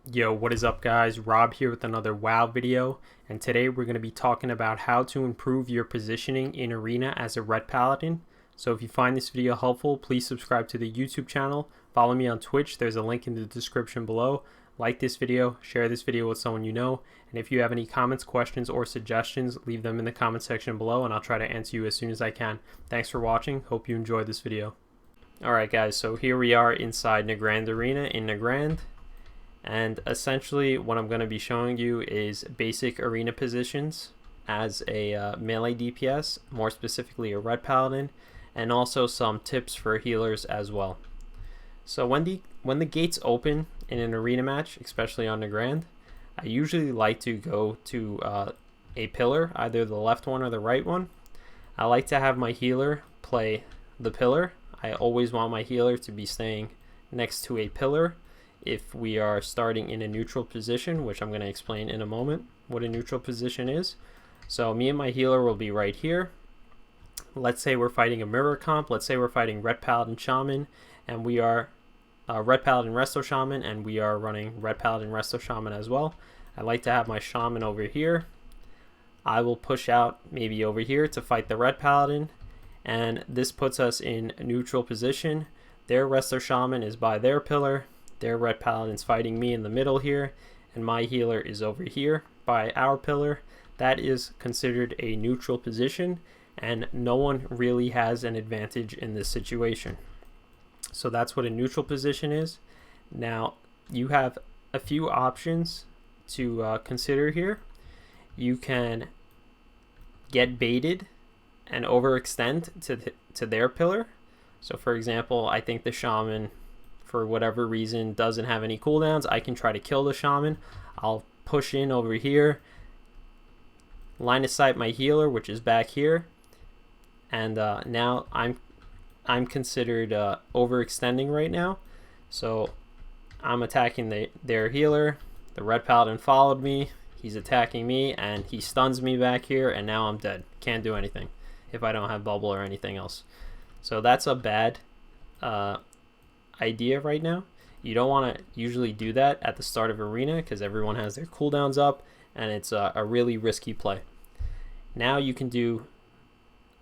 Yo, what is up guys? Rob here with another WoW video, and today we're going to be talking about how to improve your positioning in Arena as a Red Paladin. So if you find this video helpful, please subscribe to the YouTube channel, follow me on Twitch, there's a link in the description below, like this video, share this video with someone you know, and if you have any comments, questions, or suggestions, leave them in the comment section below and I'll try to answer you as soon as I can. Thanks for watching, hope you enjoyed this video. Alright guys, so here we are inside Nagrand Arena in Nagrand. And essentially what I'm going to be showing you is basic arena positions as a melee DPS, more specifically a Red Paladin, and also some tips for healers as well. So when the gates open in an arena match, especially on Nagrand, I usually like to go to a pillar, either the left one or the right one. I like to have my healer play the pillar. I always want my healer to be staying next to a pillar if we are starting in a neutral position, which I'm going to explain in a moment what a neutral position is. So me and my healer will be right here. Let's say we're fighting a mirror comp. Let's say we're fighting Red Paladin Shaman, and we are Red Paladin Resto Shaman, and we are running Red Paladin Resto Shaman as well. I like to have my Shaman over here. I will push out maybe over here to fight the Red Paladin, and this puts us in a neutral position. Their Resto Shaman is by their pillar. Their Red Paladin's fighting me in the middle here, and my healer is over here by our pillar. That is considered a neutral position, and no one really has an advantage in this situation. So that's what a neutral position is. Now, you have a few options to consider here. You can get baited and overextend to their pillar. So for example, I think the Shaman, for whatever reason, doesn't have any cooldowns. I can try to kill the Shaman. I'll push in over here, line of sight my healer, which is back here, and now I'm considered overextending right now. So I'm attacking their healer. The Red Paladin followed me. He's attacking me, and he stuns me back here, and now I'm dead. Can't do anything if I don't have bubble or anything else. So that's a bad idea right now. You don't want to usually do that at the start of arena because everyone has their cooldowns up, and it's a really risky play. Now you can do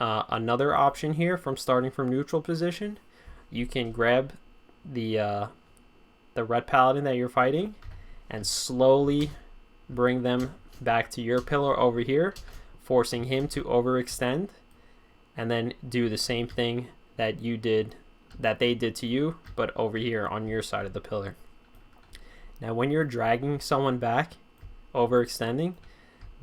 another option here from starting from neutral position. You can grab the Red Paladin that you're fighting and slowly bring them back to your pillar over here, forcing him to overextend, and then do the same thing that they did to you, but over here on your side of the pillar. Now when you're dragging someone back, overextending,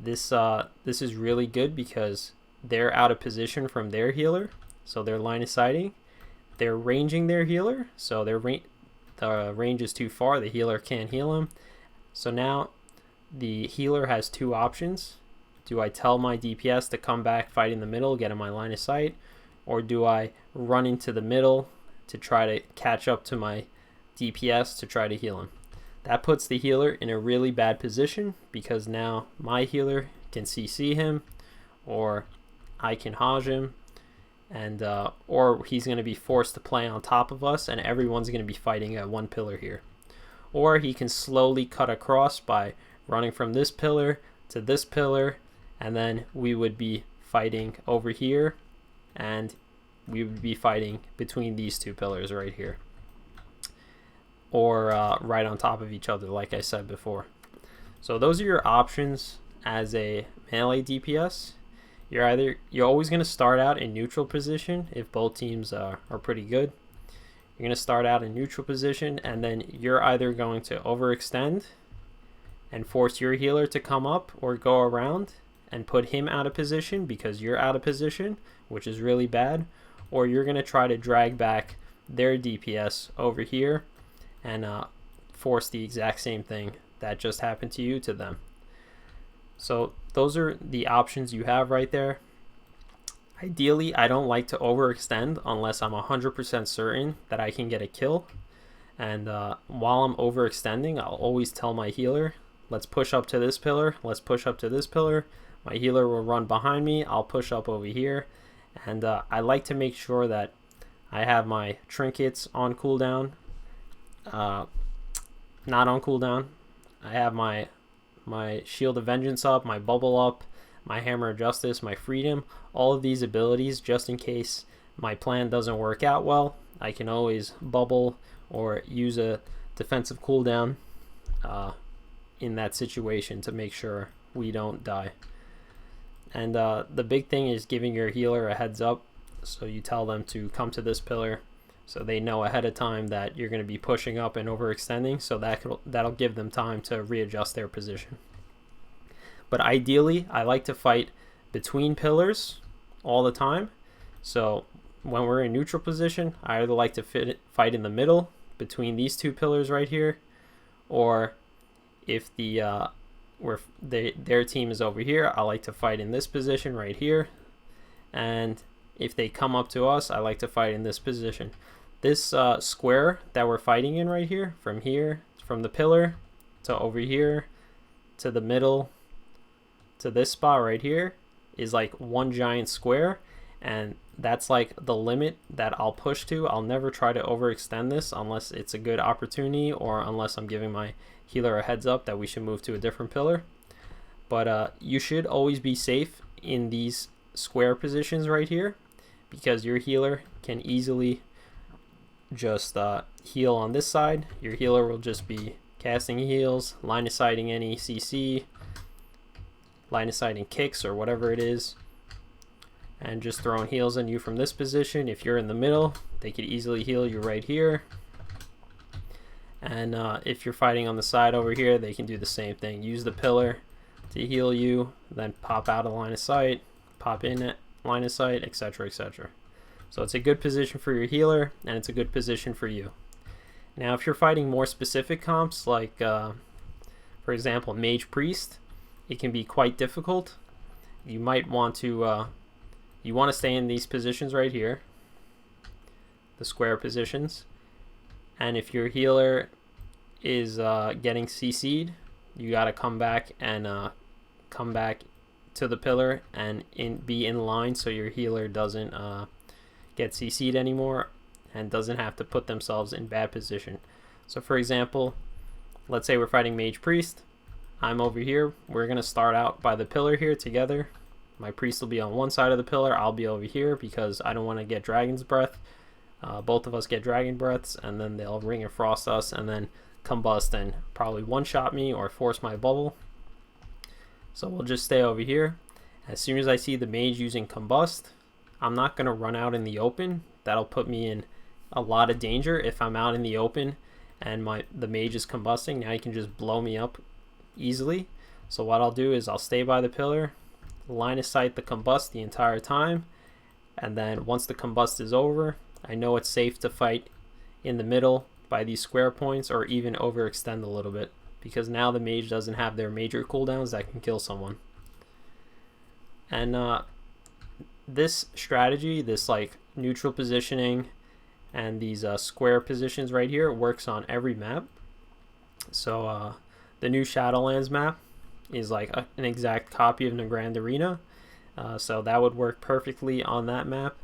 this is really good because they're out of position from their healer, so they're line of sighting. They're ranging their healer, so the range is too far, the healer can't heal him. So now the healer has two options. Do I tell my DPS to come back, fight in the middle, get in my line of sight, or do I run into the middle to try to catch up to my DPS to try to heal him? That puts the healer in a really bad position because now my healer can CC him, or I can Hajj him, and or he's going to be forced to play on top of us, and everyone's going to be fighting at one pillar here. Or he can slowly cut across by running from this pillar to this pillar, and then we would be fighting over here, and we would be fighting between these two pillars right here, or right on top of each other, like I said before. So those are your options as a melee DPS. You're always going to start out in neutral position if both teams are pretty good. You're going to start out in neutral position, and then you're either going to overextend and force your healer to come up or go around and put him out of position because you're out of position, which is really bad, or you're going to try to drag back their DPS over here and force the exact same thing that just happened to you to them. So those are the options you have right there. Ideally, I don't like to overextend unless I'm 100% certain that I can get a kill. And while I'm overextending, I'll always tell my healer, let's push up to this pillar, let's push up to this pillar. My healer will run behind me, I'll push up over here. And I like to make sure that I have my trinkets on cooldown, not on cooldown, I have my Shield of Vengeance up, my Bubble up, my Hammer of Justice, my Freedom, all of these abilities just in case my plan doesn't work out well. I can always bubble or use a defensive cooldown in that situation to make sure we don't die. And the big thing is giving your healer a heads up. So you tell them to come to this pillar so they know ahead of time that you're going to be pushing up and overextending, so that'll give them time to readjust their position. But ideally, I like to fight between pillars all the time. So when we're in neutral position, I either like to fight in the middle between these two pillars right here, or if their team is over here, I like to fight in this position right here. And if they come up to us, I like to fight in this position. This square that we're fighting in right here, from the pillar to over here to the middle to this spot right here, is like one giant square, and that's like the limit that I'll push to. I'll never try to overextend this unless it's a good opportunity, or unless I'm giving my healer a heads up that we should move to a different pillar. But you should always be safe in these square positions right here, because your healer can easily just heal on this side. Your healer will just be casting heals, line of sighting any CC, line of sighting kicks or whatever it is, and just throwing heals on you from this position. If you're in the middle, they could easily heal you right here. And if you're fighting on the side over here, they can do the same thing. Use the pillar to heal you, then pop out of line of sight, pop in at line of sight, etc., etc. So it's a good position for your healer, and it's a good position for you. Now, if you're fighting more specific comps, like for example, Mage Priest, it can be quite difficult. You might want to stay in these positions right here, the square positions. And if your healer is getting CC'd, you got to come back to the pillar and be in line so your healer doesn't get CC'd anymore and doesn't have to put themselves in bad position. So for example, let's say we're fighting Mage Priest. I'm over here. We're going to start out by the pillar here together. My priest will be on one side of the pillar. I'll be over here because I don't want to get Dragon's Breath. Both of us get Dragon Breaths, and then they'll Ring of Frost us and then combust and probably one-shot me or force my bubble. So we'll just stay over here. As soon as I see the mage using combust, I'm not going to run out in the open. That'll put me in a lot of danger if I'm out in the open and the mage is combusting. Now he can just blow me up easily. So what I'll do is I'll stay by the pillar, line of sight the combust the entire time, and then once the combust is over, I know it's safe to fight in the middle by these square points, or even overextend a little bit, because now the mage doesn't have their major cooldowns that can kill someone. And this strategy, this like neutral positioning and these square positions right here, works on every map. So the new Shadowlands map is like an exact copy of Nagrand Arena, so that would work perfectly on that map.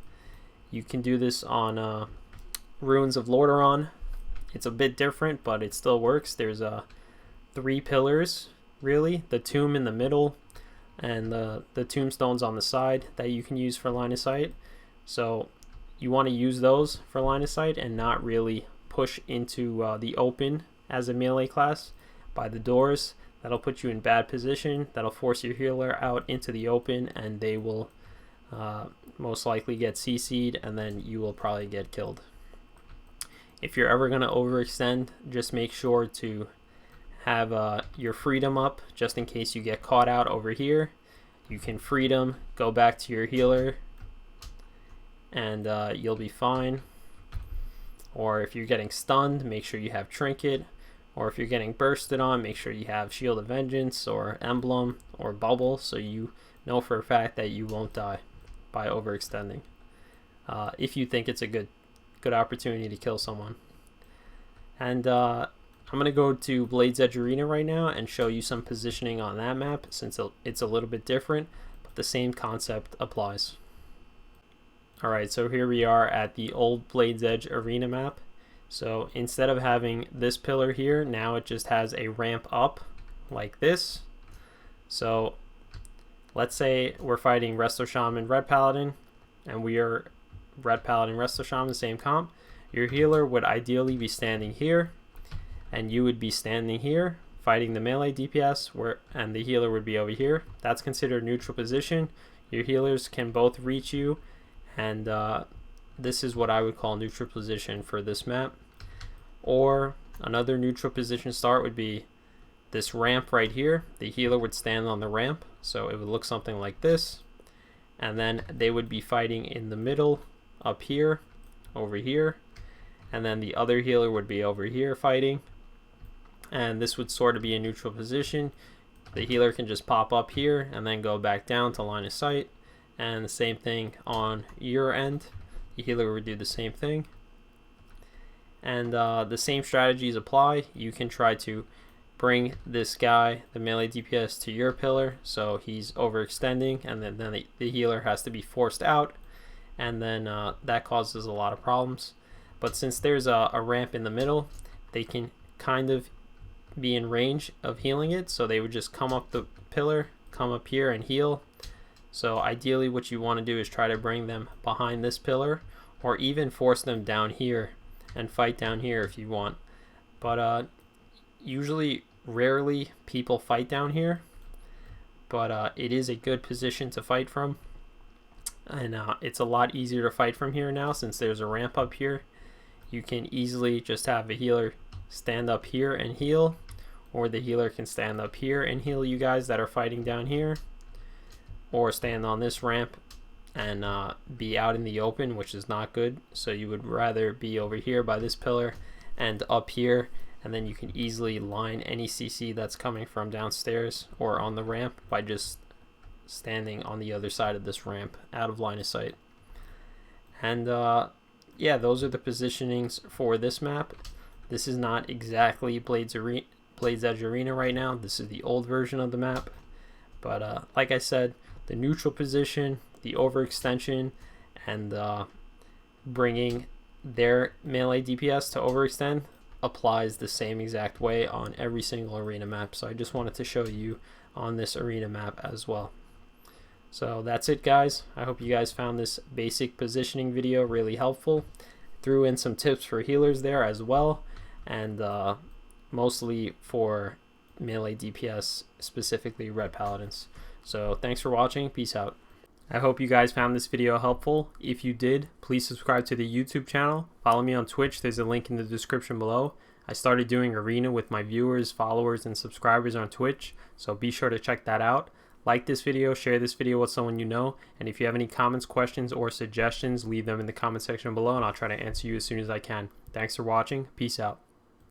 You can do this on Ruins of Lordaeron. It's a bit different, but it still works. There's 3 pillars, really. The tomb in the middle, and the tombstones on the side that you can use for line of sight. So you want to use those for line of sight and not really push into the open as a melee class by the doors. That'll put you in bad position. That'll force your healer out into the open, and they will most likely get CC'd, and then you will probably get killed. If you're ever going to overextend, just make sure to have your freedom up, just in case you get caught out over here. You can freedom, go back to your healer, and you'll be fine. Or if you're getting stunned, make sure you have trinket. Or if you're getting bursted on, make sure you have Shield of Vengeance or Emblem or Bubble, so you know for a fact that you won't die by overextending, if you think it's a good opportunity to kill someone. And I'm going to go to Blade's Edge Arena right now and show you some positioning on that map, since it's a little bit different, but the same concept applies. Alright, so here we are at the old Blade's Edge Arena map. So instead of having this pillar here, now it just has a ramp up like this. So let's say we're fighting Resto Shaman, Red Paladin, and we are Red Paladin, Resto Shaman, same comp. Your healer would ideally be standing here, and you would be standing here fighting the melee DPS, and the healer would be over here. That's considered neutral position. Your healers can both reach you, and this is what I would call neutral position for this map. Or another neutral position start would be this ramp right here. The healer would stand on the ramp, so it would look something like this, and then they would be fighting in the middle up here, over here, and then the other healer would be over here fighting, and this would sort of be a neutral position. The healer can just pop up here and then go back down to line of sight, and the same thing on your end. The healer would do the same thing, and the same strategies apply. You can try to bring this guy, the melee DPS, to your pillar, so he's overextending, and then the healer has to be forced out, and then that causes a lot of problems. But since there's a ramp in the middle, they can kind of be in range of healing it, so they would just come up the pillar, come up here and heal. So ideally what you want to do is try to bring them behind this pillar, or even force them down here and fight down here if you want. But usually, rarely people fight down here, but it is a good position to fight from, and it's a lot easier to fight from here now since there's a ramp up here. You can easily just have a healer stand up here and heal, or the healer can stand up here and heal you guys that are fighting down here, or stand on this ramp and be out in the open, which is not good. So you would rather be over here by this pillar and up here, and then you can easily line any CC that's coming from downstairs or on the ramp by just standing on the other side of this ramp out of line of sight. And yeah, those are the positionings for this map. This is not exactly Blade's Edge Arena right now. This is the old version of the map, but like I said, the neutral position, the overextension, and bringing their melee DPS to overextend applies the same exact way on every single arena map. So I just wanted to show you on this arena map as well. So that's it, guys. I hope you guys found this basic positioning video really helpful. Threw in some tips for healers there as well, and mostly for melee DPS, specifically Red Paladins. So thanks for watching. Peace out. I hope you guys found this video helpful. If you did, please subscribe to the YouTube channel. Follow me on Twitch. There's a link in the description below. I started doing arena with my viewers, followers, and subscribers on Twitch, so be sure to check that out. Like this video, share this video with someone you know, and if you have any comments, questions, or suggestions, leave them in the comment section below, and I'll try to answer you as soon as I can. Thanks for watching. Peace out.